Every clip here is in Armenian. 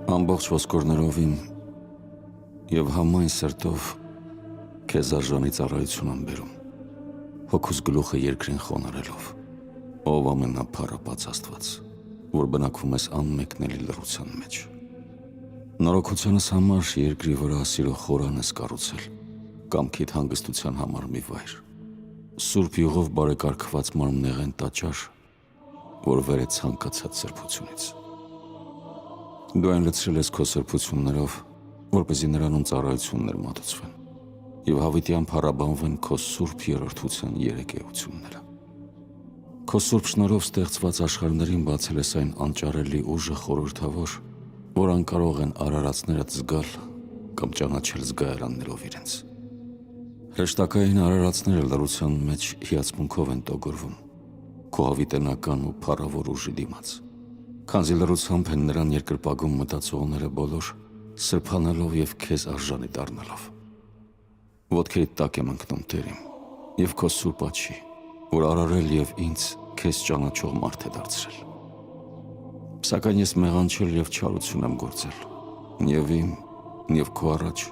Ամբողջ ոսկորներով իմ և համայն սրտով քեզ արժանի ծառայություն եմ բերում, հոգուս գլուխը երկրին խոնարհելով, ով ամենափառապած Աստված, որ բնակվում ես անմեկնելի լռության մեջ։ Նորոգությանս համար երկրի վրա սիրո խորան ես կառուցել, կամքիդ հանգստության համար մի վայր, սուրբ յուղով բարեկարգված մարմնեղեն տաճար, որ վեր է ցանկացած սրբությունից։ Դու այն լցրել ես քո սրբություններով, որպեսզի նրանում ծառայություններ մատուցվեն և հավիտյան փառաբանվեն քո սուրբ երրորդության երեք էությունները։ Քո սուրբ շնորհով ստեղծված աշխարհներին բացել ես այն անճարելի ուժը խորհրդավոր, որ անկարող են արարածներդ զգալ կամ ճանաչել զգայարաններով իրենց։ Հրեշտակային արարածները լռության մեջ հիացմունքով են տոգորվում քո հավիտենական ու փառավոր ուժի դիմաց, քանզի լռությամբ են նրան երկրպագում մտածողները բոլոր, սրբանալով և քեզ արժանի դառնալով։ Ոտքերիդ տակ եմ ընկնում, Տեր իմ, և քո սուրբ աջի, որ արարել և ինձ քեզ ճանաչող մարդ է դարձրել։ Սակայն ես մեղանչել և չարություն եմ գործել, և իմ, և քո առաջ,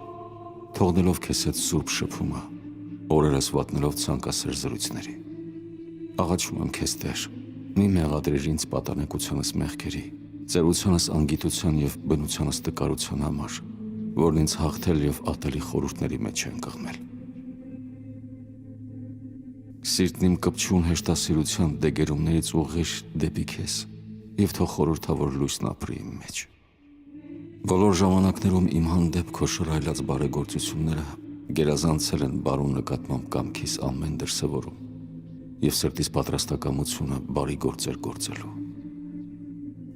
թողնելով քեզ հետ սուրբ շփումը, օրերս վատնելով ցանկասեր զրույցների։ Աղաչում եմ քեզ, Տեր, մի մեղադրիր ինձ պատանեկությանս մեղքերի, ծերությանս անգիտության և բնությանս տկարության համար, որն ինձ հաղթել և ատելի խորհուրդների մեջ են կղմել։ Սիրտն իմ կպչուն հեշտասիրության դեգերումներից ուղղիր դեպի քեզ և թող խորհրդավոր լույսն ապրի իմ մեջ։ Բոլոր ժամանակներում իմ հանդեպ քո շռայլած բարեգործությունները գերազանցել են բարու նկատմամբ կամքիս ամեն դրսևորում և սրտիս պատրաստակամությունը բարի գործեր գործելու։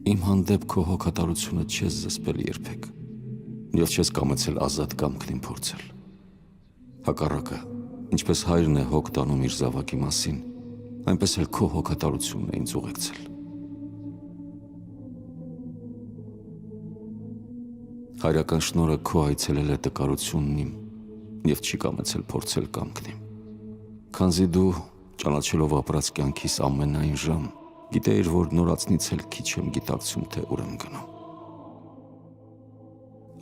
Իմ հանդեպ քո հոգատարությունը չես զսպել երբեք և չես կամեցել ազատ կամքն իմ փորձել։ Հակառակը, ինչպես հայրն է հոգ տանում իր զավակի մասին, այնպես էլ քո հոգատարությունն է ինձ ուղեկցել։ Հայրական շնորհը քո այցելել է տկարությունն իմ և չի կամեցել փորձել կամքն իմ, քանզի դու, ճանաչելով ապրած կյանքիս ամենայն ժամ, գիտեիր, որ նորածնից էլ քիչ եմ գիտակցում, թե ուր եմ գնում։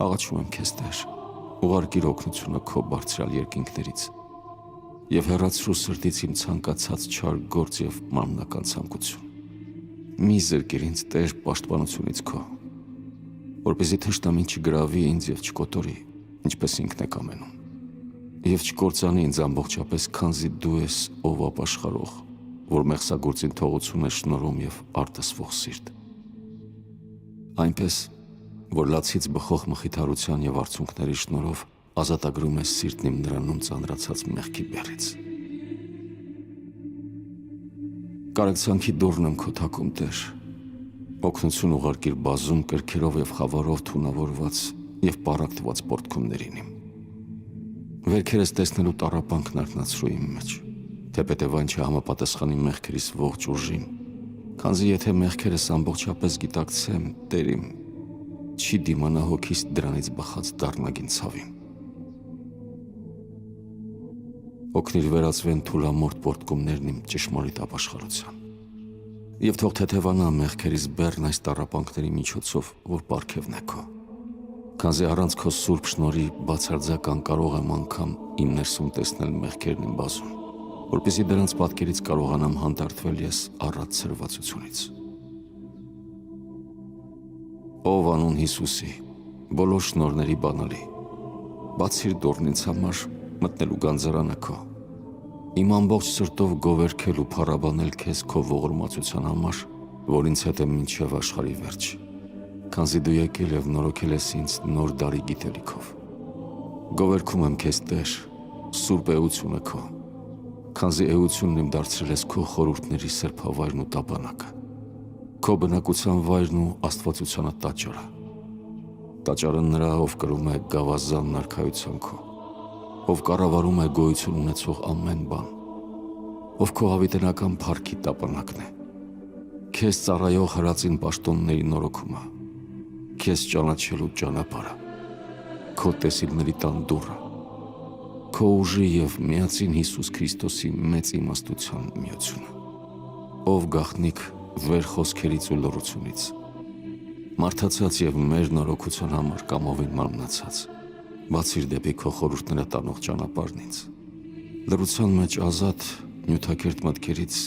Աղաչում եմ քեզ, Տեր, ուղարկիր օգնությունը քո բարձրյալ երկինքներից և հեռացրու սրտից իմ ցանկացած չար գործ և մարմնական ցանկություն։ Մի զրկիր ինձ, Տեր, պաշտպանությունից քո, որպեսզի թշնամին չգրավի ինձ և չկոտորի, ինչպես ինքն է կամենում, և չկործանի ինձ ամբողջապես, քանզի դու ես, ով ապաշխարող, որ մեղսագործին թողություն է շնորհում և արտասվող սիրտ։ Այնպես, որ լացից բխող մխիթարության և արցունքների շնորհով ազատագրում ես սիրտն իմ նրանում ծանրացած մեղքի բեռից։ Կարեկցանքի դուռն եմ քո թակում, Տեր, օգնություն ուղարկիր բազում կրքերով և խավարով թունավորված և պառակտված պոռթկումներին իմ։ Վերքերս տեսնելու տառապանքն արթնացրու իմ մեջ, թեպետև այն չհամապատասխանի մեղքերիս ողջ ուժին, քանզի եթե մեղքերս ամբողջապես գիտակցեմ, Տեր իմ, չի դիմանա հոգիս դրանից բխած դառնագին ցավին։ Օգնիր վերածվեն թուլամորթ պոռթկումներն իմ ճշմարիտ ապաշխարության և թող թեթևանա մեղքերիս բեռն այս տառապանքների միջոցով, որ պարգևն է քո, քանզի առանց քո սուրբ շնորհի բացարձակ անկարող եմ անգամ իմ ներսում տեսնել մեղքերն իմ բազում, որպեսզի դրանց պատկերից կարողանամ հանդարտվել ես առատ ցրվածությունից։ Ով անուն Հիսուսի, բոլոր շնորհների բանալի, բացիր դուռն ինձ համար մտնելու գանձարանը քո, իմ ամբողջ սրտով գովերգել ու փառաբանել քեզ քո ողորմածության համար, որ ինձ հետ է մինչև աշխարհի վերջ, քանզի դու եկել և նորոգել ես ինձ նոր դարի գիտելիքով։ Գովերգում եմ քեզ, Տեր, սուրբ էությունը քո, քանզի էությունն իմ դարձրել ես քո խորհուրդների սրբավայրն ու տապանակը, քո բնակության վայրն ու աստվածությանը տաճարը։ Տաճարը նրա, ով կրում է գավազան նարքայության քո, ով կառավարում է գոյություն ունեցող ամեն բան, ով քո հավիտենական փառքի տապանակն է, քեզ ծառայող հրածին պաշտոնների նորոգումը, քեզ ճանաչելու ճանապարհը, քո տեսիլների տան դուռը, քո ուժի և միածին Հիսուս Քրիստոսի մեծ իմաստության միությունը, ով գաղտնիք վեր խոսքերից ու լռությունից, Մարդացած եւ մեր նորոգության համար կամովին մարմնացած, բացիր դեպի քո խորհուրդները տանող ճանապարհն ինձ։ Լռության մեջ ազատ, նյութակերտ մտքերից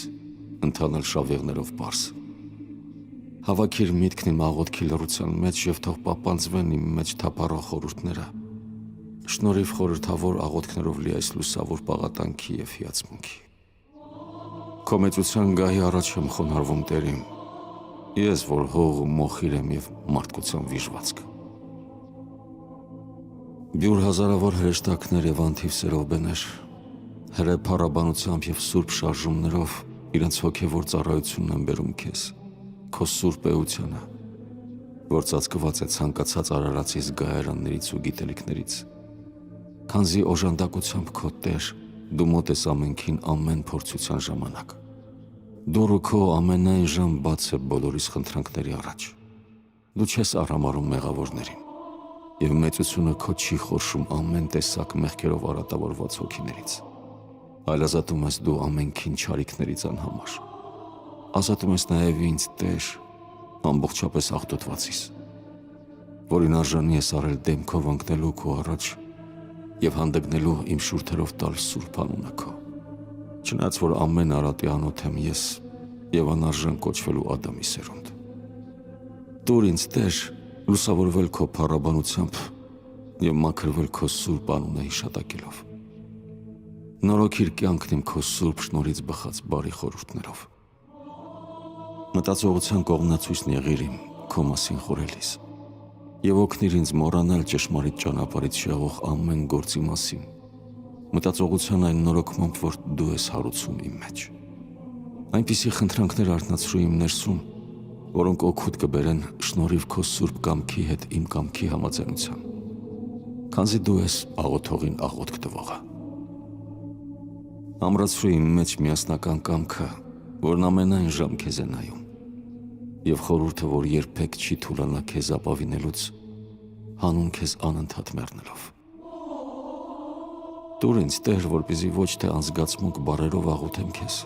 ընթանել շավիղներով պարզ։ Հավաքիր միտքն իմ աղոթքի լռության մեջ եւ թող պապանձվեն իմ մեջ թափառող խորհուրդները։ Շնորհիվ խորհրդավոր աղոթքներով լի այս լուսավոր պաղատանքի եւ հիացմունքի։ Քո մեծության գահի առաջ եմ խոնարհվում Տերիմ, ես որ հող ու մոխիր եմ եւ մարդկության վիժվածք։ Բյուր հազարավոր հրեշտակներ եւ անթիվ սերովբեներ, հրե փառաբանությամբ եւ սուրբ շարժումներով իրենց հոգեվոր ծառայությունն են բերում քեզ, քո սուրբ էությանը, որ ծածկված է ցանկացած արարածի զգայարաններից ու գիտելիքներից։ Քանզի օժանդակությամբ քո Տեր, դու մոտ ես ամենքին ամեն փորձության ժամանակ։ Դուրը քո ամենայն ժամ բաց է բոլորիս խնդրանքների առաջ։ Դու չես արհամարհում մեղավորներին, եւ մեծությունը քո չի խորշում ամեն տեսակ մեղքերով արատավորված հոգիներից, այլ ազատում ես դու ամենքին չարիքներից անհամար։ Ազատում ես նաեւ ինձ Տեր, ամբողջապես աղտոտվածիս, որին արժանի ես արել դեմքով ընկնելու քո առաջ եւ հանդգնելու իմ շուրթերով տալ սուրբ անունը քո։ Չնայած որ ամեն արատի անոթ եմ ես եւ անարժան կոչվելու Ադամի սերունդ։ Տուր ինձ Տեր լուսավորվել քո փառաբանությամբ եւ մաքրվել քո սուրբ անունը հիշատակելով։ Նորոգիր կյանքն իմ քո սուրբ շնորհից բխած բարի խորհուրդներով։ Մտածողության կողմնացույցն եղիր իմ քո մասին խորելիս եւ օգնիր ինձ մոռանալ ճշմարիտ ճանապարհից շեղող ամեն գործի մասին, մտածողության այն նորոգմամբ, որ դու ես հարուցում իմ մեջ։ Այնպիսի խնդրանքներ արթնացրու իմ ներսում, որոնք օգուտ կբերեն շնորհիվ քո սուրբ կամքի հետ իմ կամքի համաձայնության, քանզի դու ես աղոթողին աղոթք տվողը։ Ամրացրու իմ մեջ միասնական կամքը, որն ամենայն ժամ քեզ է նայում, եւ խորհուրդը, որ երբեք չի թուլանա քեզ ապավինելուց, հանուն քեզ անընդհատ մեռնելով։ Տուր ինձ Տեր, որպեսզի ոչ թե անզգացմունք բառերով աղոթեմ քեզ,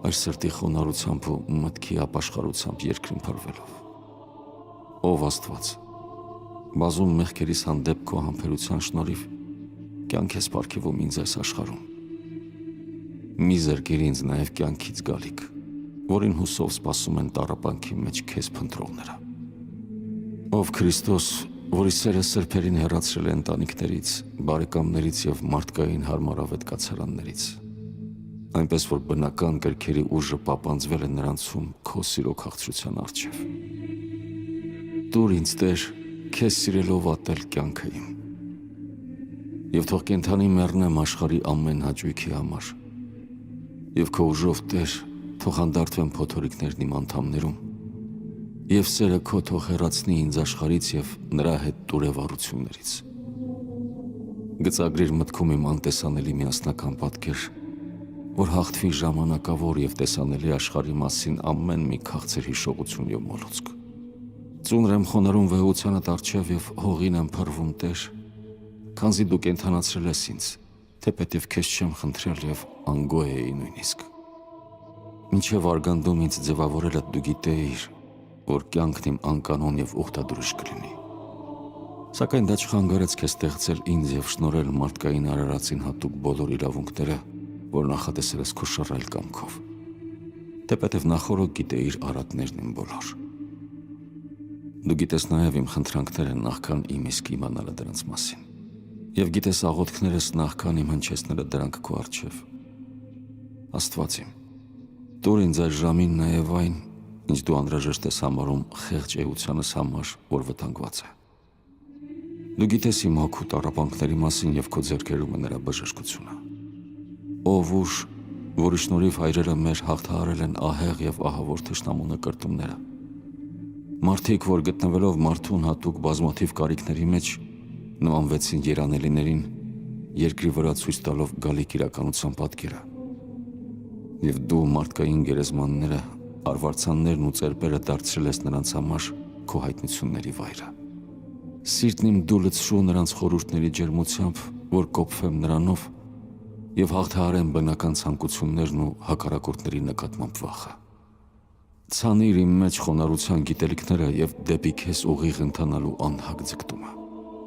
այլ սրտի խոնարհությամբ ու մտքի ապաշխարությամբ երկրին փրվելով։ Ով Աստված, բազում մեղքերիս հանդեպ քո համբերության շնորհիվ կյանք ես պարգևում ինձ այս աշխարհում։ Մի զրկիր ինձ նաև կյանքից գալիք, որին հուսով սպասում են տառապանքի մեջ քեզ փնտրողները։ Ով Քրիստոս, որի սերը սրբերին հեռացրել է ընտանիքներից, բարեկամներից եւ մարդկային հարմարավետ կացարաններից, այնպես որ բնական կրքերի ուժը պապանձվել է նրանցում քո սիրո քաղցրության առջև։ Տուր ինձ Տեր, քեզ սիրելով ատել կյանքը իմ, եւ թող կենդանի մեռնեմ աշխարհի ամեն հաճույքի համար, եւ քո ուժով Տեր, թող հանդարտվեն փոթորիկներն իմ անդամներում, եւ սերը քո թող հեռացնի ինձ աշխարհից եւ նրա հետ տուրևառություններից։ Գծագրիր մտքում իմ անտեսանելի միասնական պատկեր, որ հաղթվի ժամանակավոր եւ տեսանելի աշխարհի մասին ամեն մի քաղցր հիշողություն եւ մոլուցք։ Ծունր եմ խոնարհում վեհությանդ առջև եւ հողին եմ փռվում Տեր, քանզի դու կենդանացրել ես ինձ, թեպետև քեզ չեմ խնդրել եւ անգոյ էի նույնիսկ։ Մինչև արգանդում ինձ ձևավորելը դու գիտեիր, որ կյանքն իմ անկանոն եւ ուխտադրուժ կլինի։ Սակայն դա չխանգարեց քեզ ստեղծել ինձ եւ շնորհել մարդկային արարածին հատուկ բոլոր իրավունքները, որ նախատեսել ես քո շռայլ կամքով։ Թեպետև նախորդ գիտեիր արատներն իմ բոլոր։ Դու գիտես նաեւ իմ խնդրանքները նախքան իմ իսկ իմանալը դրանց մասին, եւ գիտես աղոթքներս նախքան իմ հնչեցնելը դրանք քո առջև։ Աստված իմ, տուր ինձ այս ժամին նաեւ այն, ինչ դու անհրաժեշտ ես համարում խեղճ էությանս համար, որ վտանգված է։ Դու գիտես իմ հոգու տառապանքների մասին եւ քո ձեռքերում է նրա բժշկությունը։ Ով ուժ, որի շնորհիվ հայրերը մեր հաղթահարել են ահեղ եւ ահավոր թշնամու նկրտումները։ Մարդիկ, որ գտնվելով մարդուն հատուկ բազմաթիվ կարիքների մեջ, նմանվեցին երանելիներին, երկրի վրա ցույց տալով գալիք իրականության պատկերը։ Եվ դու մարդկային գերեզմանները, արվարձաններն ու ծերբերը դարձրել ես նրանց համար քո հայտնությունների վայրը։ Սիրտն իմ դու լցրու նրանց խորհուրդների ջերմությամբ, որ կոփվեմ նրանով եւ հաղթահարեմ բնական ցանկություններն ու հակառակորդների նկատմամբ վախը։ Ցանիր իմ մեջ խոնարհության գիտելիքները եւ դեպի քեզ ուղիղ ընթանալու անհագ ձգտումը։